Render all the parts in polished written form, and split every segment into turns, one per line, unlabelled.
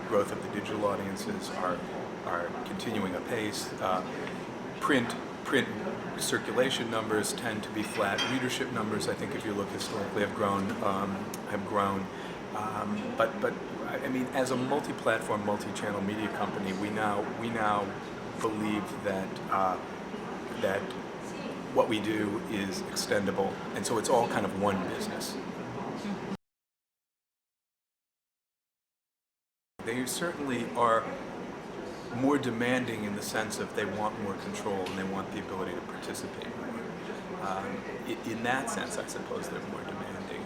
growth of the digital audiences are continuing apace. Print circulation numbers tend to be flat. Readership numbers, I think, if you look historically, have grown. But I mean, as a multi-platform, multi-channel media company, we now believe that that what we do is extendable, and so it's all kind of one business. They certainly are more demanding in the sense of they want more control and they want the ability to participate more. In that sense, I suppose they're more demanding.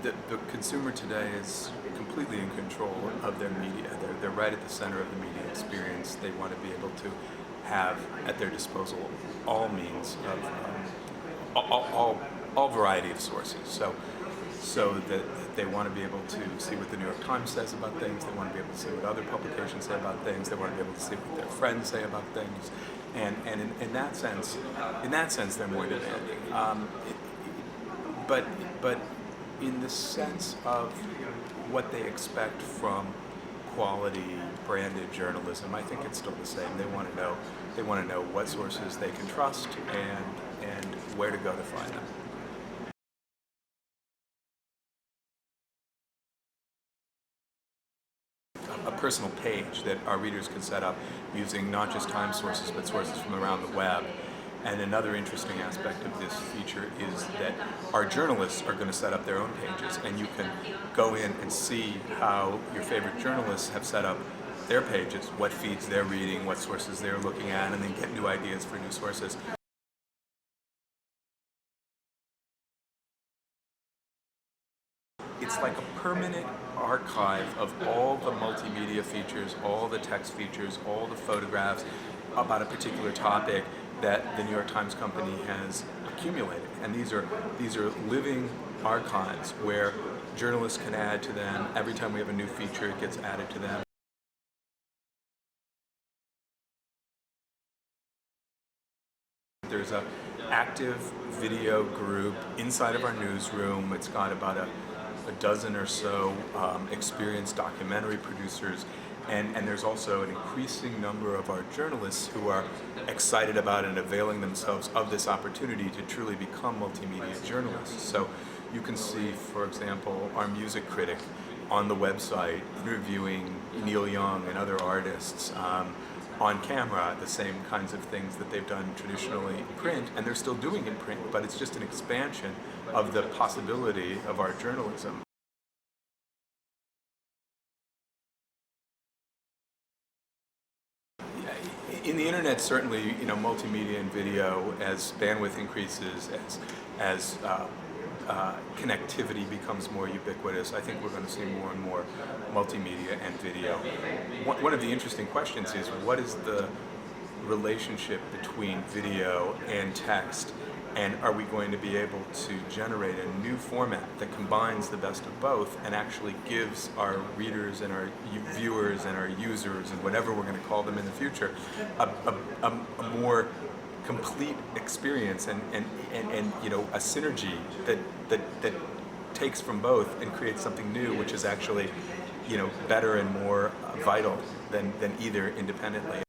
The consumer today is completely in control of their media. They're right at the center of the media experience. They want to be able to have at their disposal all means of all variety of sources. So that they want to be able to see what the New York Times says about things. They want to be able to see what other publications say about things. They want to be able to see what their friends say about things. And in that sense, they're more demanding. But in the sense of what they expect from quality branded journalism, I think it's still the same. They want to know what sources they can trust and where to go to find them. A personal page that our readers can set up using not just Times sources but sources from around the web. And another interesting aspect of this feature is that our journalists are going to set up their own pages, and you can go in and see how your favorite journalists have set up their pages, what feeds they're reading, what sources they're looking at, and then get new ideas for new sources. It's like a permanent archive of all the multimedia features, all the text features, all the photographs about a particular topic that the New York Times Company has accumulated. And these are living archives where journalists can add to them. Every time we have a new feature, it gets added to them. There's an active video group inside of our newsroom. It's got about a dozen or so experienced documentary producers, and there's also an increasing number of our journalists who are excited about and availing themselves of this opportunity to truly become multimedia journalists. So you can see, for example, our music critic on the website interviewing Neil Young and other artists on camera, the same kinds of things that they've done traditionally in print, and they're still doing in print, but it's just an expansion of the possibility of our journalism. In the internet, certainly, multimedia and video, as bandwidth increases, as connectivity becomes more ubiquitous, I think we're going to see more and more multimedia and video. One of the interesting questions is, what is the relationship between video and text, and are we going to be able to generate a new format that combines the best of both and actually gives our readers and our viewers and our users and whatever we're going to call them in the future a more complete experience and a synergy that takes from both and creates something new, which is actually better and more vital than either independently.